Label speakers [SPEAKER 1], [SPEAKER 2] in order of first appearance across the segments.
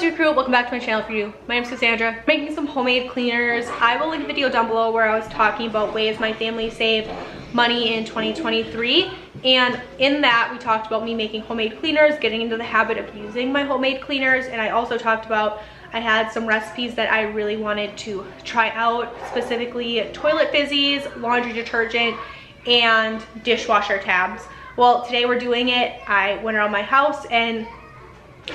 [SPEAKER 1] what's your crew? Welcome back to my channel for you. My name is Cassandra. Making some homemade cleaners. I will link a video down below where I was talking about ways my family saved money in 2023. And in that, we talked about me making homemade cleaners, getting into the habit of using my homemade cleaners. And I also talked about I had some recipes that I really wanted to try out, specifically toilet fizzies, laundry detergent, and dishwasher tabs. Well, today we're doing it. I went around my house and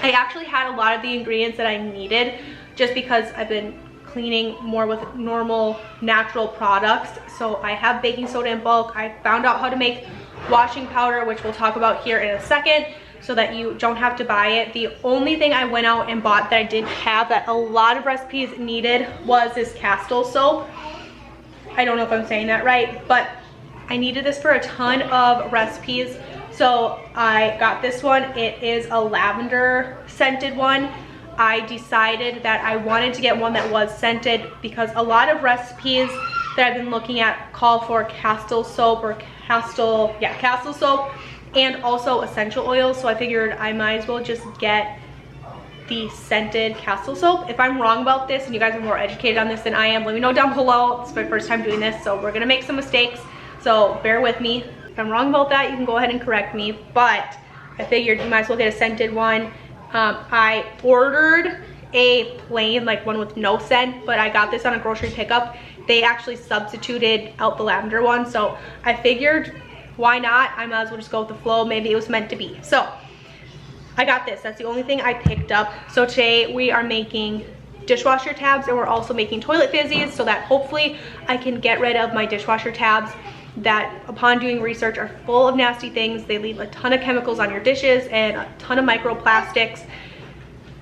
[SPEAKER 1] I actually had a lot of the ingredients that I needed just because I've been cleaning more with normal natural products. So I have baking soda in bulk. I found out how to make washing powder, which we'll talk about here in a second, so that you don't have to buy it. The only thing I went out and bought that I didn't have that a lot of recipes needed was this Castle soap. I don't know if I'm saying that right, but I needed this for a ton of recipes. So I got this one. It is a lavender scented one. I decided that I wanted to get one that was scented because a lot of recipes that I've been looking at call for Castle soap or Castle soap and also essential oils. So I figured I might as well just get the scented Castle soap. If I'm wrong about this and you guys are more educated on this than I am, let me know down below. It's my first time doing this, so we're gonna make some mistakes. So bear with me. If I'm wrong about that, you can go ahead and correct me, but I figured you might as well get a scented one. I ordered a plain, like one with no scent, but I got this on a grocery pickup. They actually substituted out the lavender one, so I figured why not? I might as well just go with the flow. Maybe it was meant to be. So I got this. That's the only thing I picked up. So today we are making dishwasher tabs and we're also making toilet fizzies so that hopefully I can get rid of my dishwasher tabs that upon doing research are full of nasty things. They leave a ton of chemicals on your dishes and a ton of microplastics.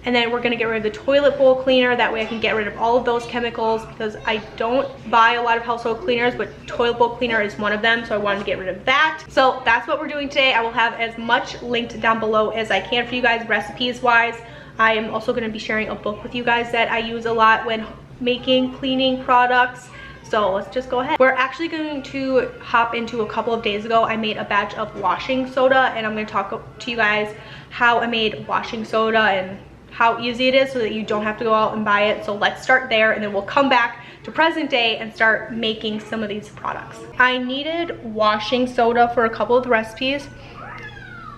[SPEAKER 1] And then we're gonna get rid of the toilet bowl cleaner. That way I can get rid of all of those chemicals because I don't buy a lot of household cleaners, but toilet bowl cleaner is one of them. So I wanted to get rid of that. So that's what we're doing today. I will have as much linked down below as I can for you guys recipes wise. I am also gonna be sharing a book with you guys that I use a lot when making cleaning products. So let's just go ahead. We're actually going to hop into a couple of days ago. I made a batch of washing soda and I'm going to talk to you guys how I made washing soda and how easy it is so that you don't have to go out and buy it. So let's start there and then we'll come back to present day and start making some of these products. I needed washing soda for a couple of the recipes.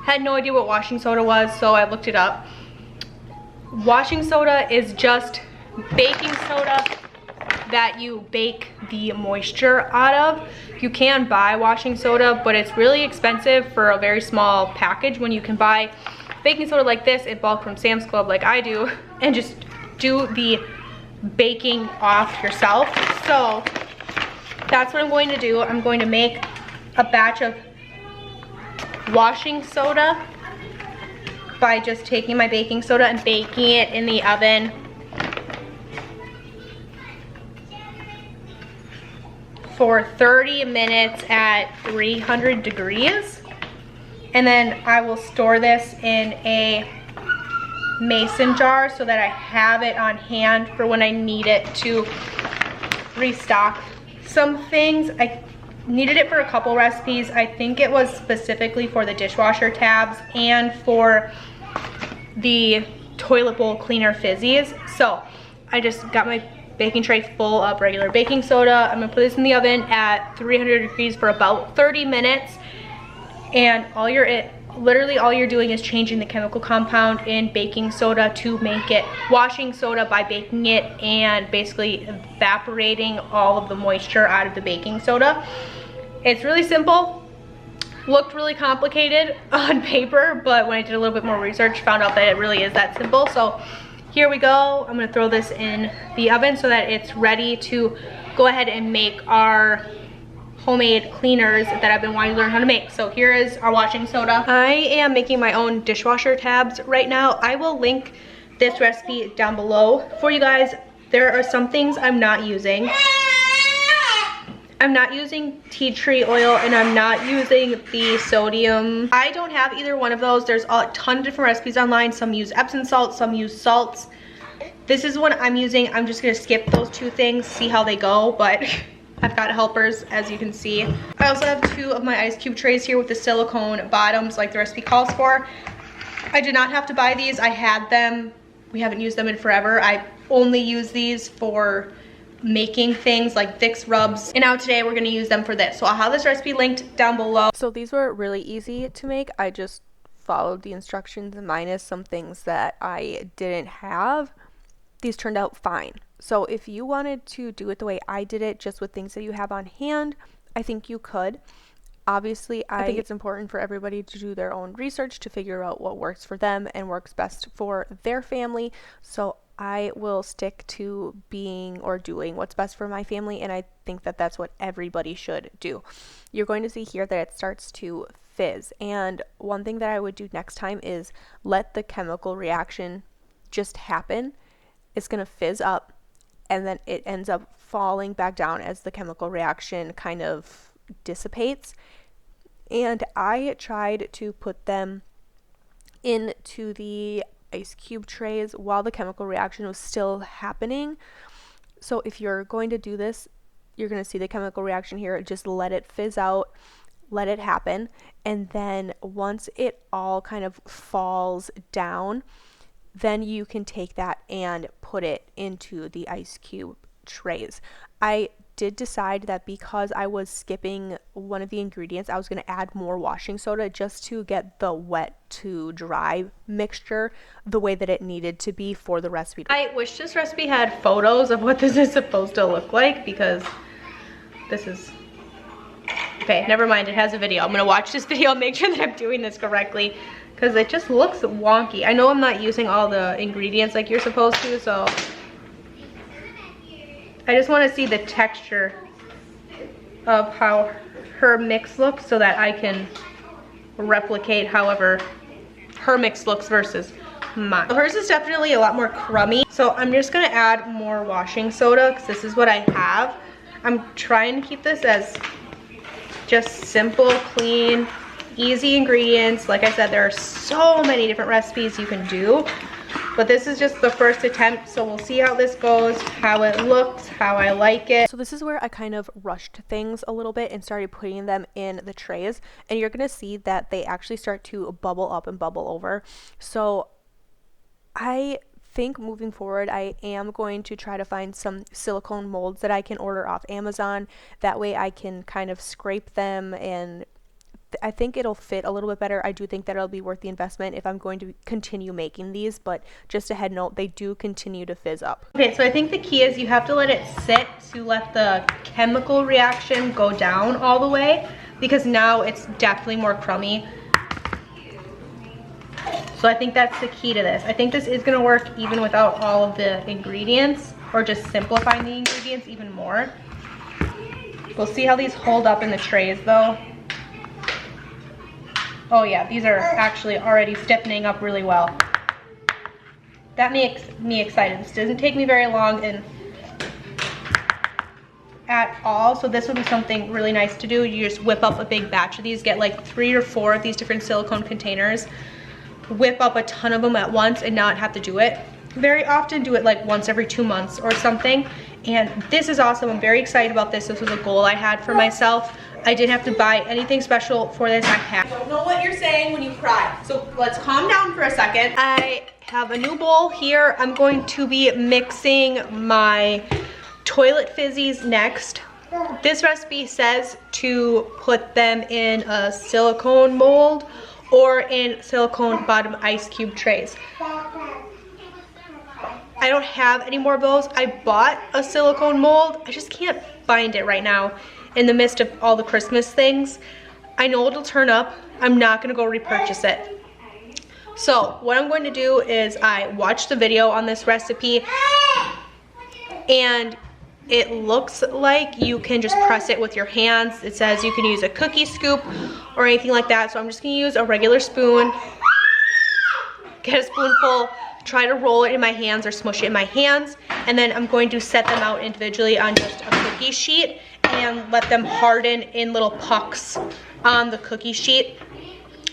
[SPEAKER 1] Had no idea what washing soda was, so I looked it up. Washing soda is just baking soda that you bake the moisture out of. You can buy washing soda, but it's really expensive for a very small package when you can buy baking soda like this in bulk from Sam's Club like I do and just do the baking off yourself. So that's what I'm going to do. I'm going to make a batch of washing soda by just taking my baking soda and baking it in the oven for 30 minutes at 300 degrees. And then I will store this in a mason jar so that I have it on hand for when I need it to restock some things. I needed it for a couple recipes. I think it was specifically for the dishwasher tabs and for the toilet bowl cleaner fizzies. So I just got my baking tray full of regular baking soda. I'm gonna put this in the oven at 300 degrees for about 30 minutes. And literally all you're doing is changing the chemical compound in baking soda to make it washing soda by baking it and basically evaporating all of the moisture out of the baking soda. It's really simple. Looked really complicated on paper, but when I did a little bit more research, found out that it really is that simple. So here we go. I'm gonna throw this in the oven so that it's ready to go ahead and make our homemade cleaners that I've been wanting to learn how to make. So here is our washing soda. I am making my own dishwasher tabs right now. I will link this recipe down below for you guys. There are some things I'm not using. I'm not using tea tree oil and I'm not using the sodium. I don't have either one of those. There's a ton of different recipes online. Some use Epsom salt, some use salts. This is what I'm using. I'm just gonna skip those two things, see how they go, but I've got helpers, as you can see. I also have 2 of my ice cube trays here with the silicone bottoms like the recipe calls for. I did not have to buy these. I had them we haven't used them in forever. I only use these for making things like Vicks rubs, and now today we're going to use them for this. So I'll have this recipe linked down below.
[SPEAKER 2] So these were really easy to make. I just followed the instructions minus some things that I didn't have. These turned out fine. So if you wanted to do it the way I did it, just with things that you have on hand, I think you could. Obviously, I think it's important for everybody to do their own research to figure out what works for them and works best for their family. So I will stick to being or doing what's best for my family, and I think that that's what everybody should do. You're going to see here that it starts to fizz, and one thing that I would do next time is let the chemical reaction just happen. It's going to fizz up, and then it ends up falling back down as the chemical reaction kind of dissipates. And I tried to put them into the ice cube trays while the chemical reaction was still happening. So if you're going to do this, you're going to see the chemical reaction here. Just let it fizz out, let it happen, and then once it all kind of falls down, then you can take that and put it into the ice cube trays. I did decide that because I was skipping one of the ingredients, I was going to add more washing soda just to get the wet to dry mixture the way that it needed to be for the recipe.
[SPEAKER 1] I wish this recipe had photos of what this is supposed to look like, because this is, okay, never mind, it has a video. I'm going to watch this video and make sure that I'm doing this correctly, because it just looks wonky. I know I'm not using all the ingredients like you're supposed to, so I just want to see the texture of how her mix looks so that I can replicate however her mix looks versus mine. Hers is definitely a lot more crummy, so I'm just going to add more washing soda because this is what I have. I'm trying to keep this as just simple, clean, easy ingredients. Like I said, there are so many different recipes you can do, but this is just the first attempt, so we'll see how this goes, how it looks, how I like it.
[SPEAKER 2] So this is where I kind of rushed things a little bit and started putting them in the trays, and you're going to see that they actually start to bubble up and bubble over. So I think moving forward, I am going to try to find some silicone molds that I can order off Amazon. That way I can kind of scrape them, and I think it'll fit a little bit better. I do think that it'll be worth the investment if I'm going to continue making these, but just a head note, they do continue to fizz up.
[SPEAKER 1] Okay, so I think the key is you have to let it sit to let the chemical reaction go down all the way, because now it's definitely more crummy. So I think that's the key to this. I think this is going to work even without all of the ingredients, or just simplifying the ingredients even more. We'll see how these hold up in the trays though. Oh yeah, these are actually already stiffening up really well. That makes me excited. This doesn't take me very long at all, so this would be something really nice to do. You just whip up a big batch of these, get like 3 or 4 of these different silicone containers, whip up a ton of them at once and not have to do it very often. Do it like once every 2 months or something. And this is awesome. I'm very excited about this. This was a goal I had for myself. I didn't have to buy anything special for this. I don't know what you're saying when you cry. So let's calm down for a second. I have a new bowl here. I'm going to be mixing my toilet fizzies next. This recipe says to put them in a silicone mold or in silicone bottom ice cube trays. I don't have any more of those. I bought a silicone mold. I just can't find it right now in the midst of all the Christmas things. I know it'll turn up. I'm not gonna go repurchase it. So what I'm going to do is I watched the video on this recipe, and it looks like you can just press it with your hands. It says you can use a cookie scoop or anything like that. So I'm just gonna use a regular spoon, get a spoonful, try to roll it in my hands or smush it in my hands, and then I'm going to set them out individually on just a cookie sheet and let them harden in little pucks on the cookie sheet.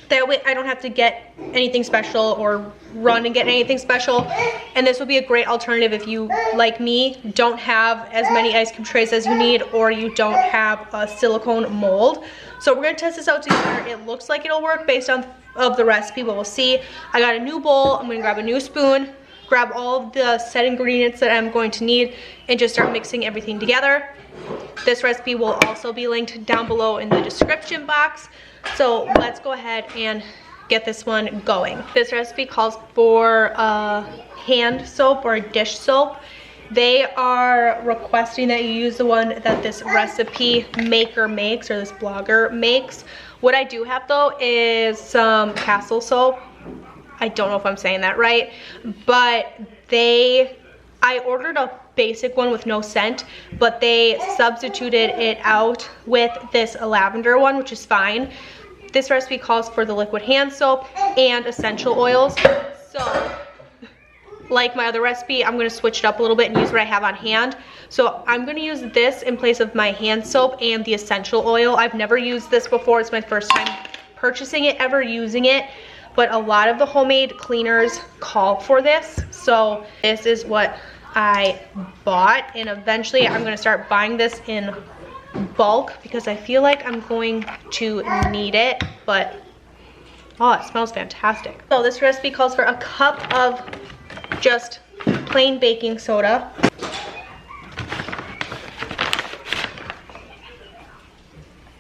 [SPEAKER 1] That way I don't have to get anything special or run and get anything special. And this will be a great alternative if you, like me, don't have as many ice cube trays as you need, or you don't have a silicone mold. So we're gonna test this out together. It looks like it'll work based on the recipe, but we'll see. I got a new bowl. I'm gonna grab a new spoon, grab all of the set ingredients that I'm going to need and just start mixing everything together. This recipe will also be linked down below in the description box. So let's go ahead and get this one going. This recipe calls for a hand soap or a dish soap. They are requesting that you use the one that this recipe maker makes, or this blogger makes. What I do have though is some Castle soap. I don't know if I'm saying that right, but I ordered a basic one with no scent, but they substituted it out with this lavender one, which is fine. This recipe calls for the liquid hand soap and essential oils. So like my other recipe, I'm going to switch it up a little bit and use what I have on hand. So I'm going to use this in place of my hand soap and the essential oil. I've never used this before. It's my first time purchasing it, ever using it. But a lot of the homemade cleaners call for this. So this is what I bought. And eventually I'm going to start buying this in bulk because I feel like I'm going to need it. But oh, it smells fantastic. So this recipe calls for a cup of just plain baking soda.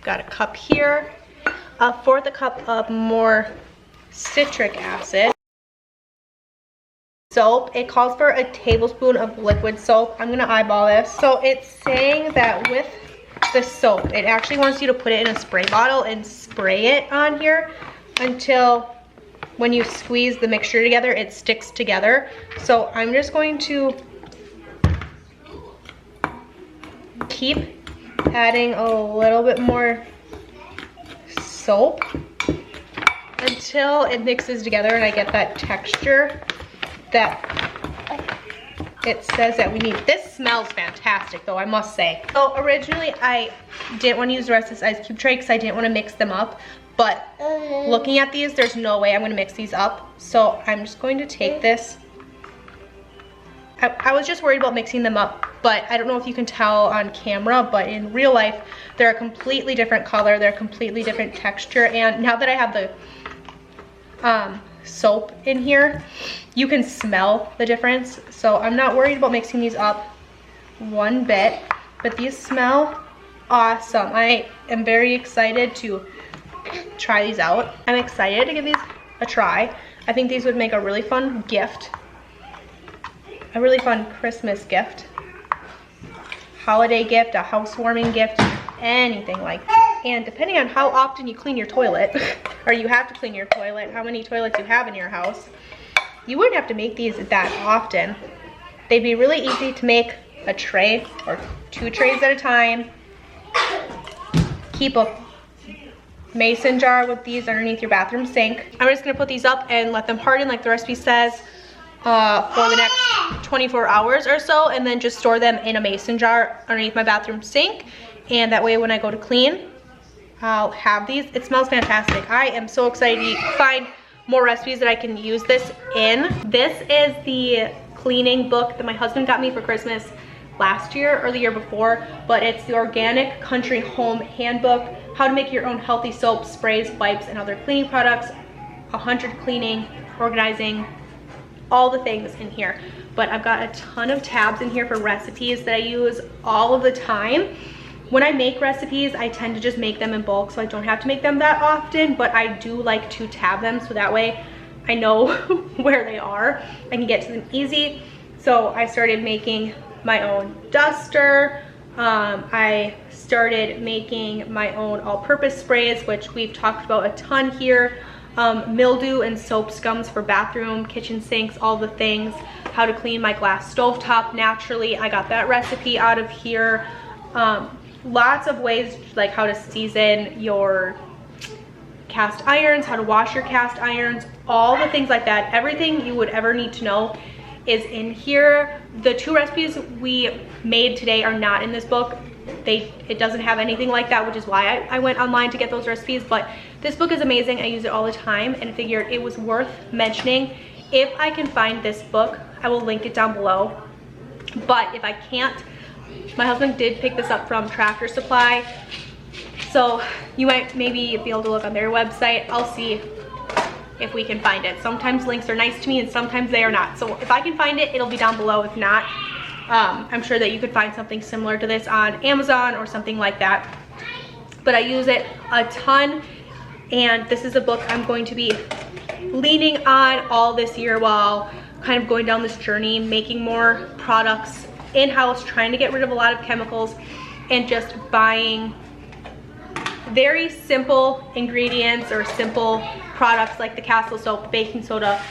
[SPEAKER 1] Got a cup here. A fourth a cup of more citric acid. Soap, it calls for a tablespoon of liquid soap. I'm gonna eyeball this. So it's saying that with the soap, it actually wants you to put it in a spray bottle and spray it on here until when you squeeze the mixture together, it sticks together. So I'm just going to keep adding a little bit more soap until it mixes together and I get that texture that it says that we need. This smells fantastic though, I must say. So originally I didn't want to use the rest of this ice cube tray because I didn't want to mix them up. But looking at these, there's no way I'm going to mix these up. So I'm just going to take this. I was just worried about mixing them up, but I don't know if you can tell on camera, but in real life, they're a completely different color. They're a completely different texture. And now that I have the soap in here, you can smell the difference. So I'm not worried about mixing these up one bit, but these smell awesome. I am very excited to try these out. I'm excited to give these a try. I think these would make a really fun gift, a really fun Christmas gift, holiday gift, a housewarming gift, anything like that. And depending on how often you clean your toilet, or you have to clean your toilet, how many toilets you have in your house, you wouldn't have to make these that often. They'd be really easy to make a tray or 2 trays at a time. Keep a mason jar with these underneath your bathroom sink. I'm just gonna put these up and let them harden like the recipe says for the next 24 hours or so, and then just store them in a mason jar underneath my bathroom sink. And that way when I go to clean, I'll have these. It smells fantastic. I am so excited to find more recipes that I can use this in. This is the cleaning book that my husband got me for Christmas last year or the year before, but it's the Organic Country Home Handbook, how to make your own healthy soap, sprays, wipes, and other cleaning products, 100 cleaning, organizing, all the things in here. But I've got a ton of tabs in here for recipes that I use all of the time. When I make recipes, I tend to just make them in bulk, so I don't have to make them that often, but I do like to tab them, so that way I know where they are. I can get to them easy. So I started making my own duster. I started making my own all-purpose sprays, which we've talked about a ton here. Mildew and soap scums for bathroom, kitchen sinks, all the things. How to clean my glass stovetop naturally. I got that recipe out of here. Lots of ways, like how to season your cast irons, how to wash your cast irons, all the things like that. Everything you would ever need to know is in here. The 2 recipes we made today are not in this book. It doesn't have anything like that, which is why I went online to get those recipes. But this book is amazing. I use it all the time, and I figured it was worth mentioning. If I can find this book, I will link it down below. But if I can't, my husband did pick this up from Tractor Supply, so you might maybe be able to look on their website. I'll see if we can find it. Sometimes links are nice to me and sometimes they are not. So if I can find it, it'll be down below. If not, I'm sure that you could find something similar to this on Amazon or something like that. But I use it a ton, and this is a book I'm going to be leaning on all this year while kind of going down this journey, making more products in-house, trying to get rid of a lot of chemicals, and just buying very simple ingredients or simple products like the Castle soap, the baking soda,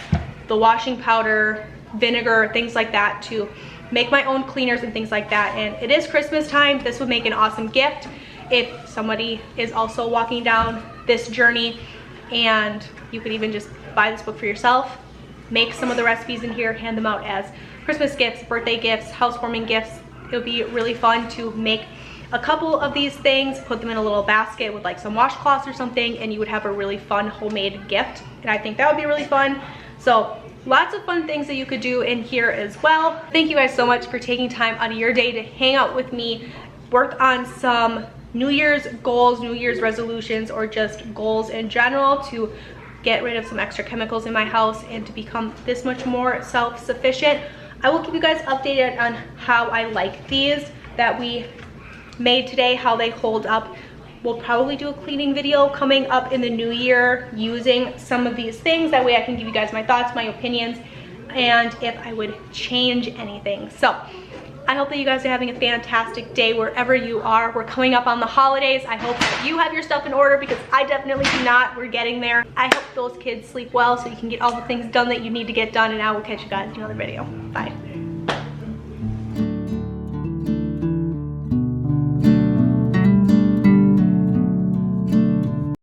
[SPEAKER 1] the washing powder, vinegar, things like that, to make my own cleaners and things like that. And it is Christmas time. This would make an awesome gift if somebody is also walking down this journey, and you could even just buy this book for yourself, make some of the recipes in here, hand them out as Christmas gifts, birthday gifts, housewarming gifts. It would be really fun to make a couple of these things, put them in a little basket with like some washcloths or something, and you would have a really fun homemade gift. And I think that would be really fun. So lots of fun things that you could do in here as well. Thank you guys so much for taking time out of your day to hang out with me, work on some New Year's goals, New Year's resolutions, or just goals in general to get rid of some extra chemicals in my house and to become this much more self-sufficient. I will keep you guys updated on how I like these that we made today, how they hold up. We'll probably do a cleaning video coming up in the new year using some of these things. That way I can give you guys my thoughts, my opinions, and if I would change anything. So I hope that you guys are having a fantastic day wherever you are. We're coming up on the holidays. I hope that you have your stuff in order, because I definitely do not. We're getting there. I hope those kids sleep well so you can get all the things done that you need to get done, and I will catch you guys in another video. Bye.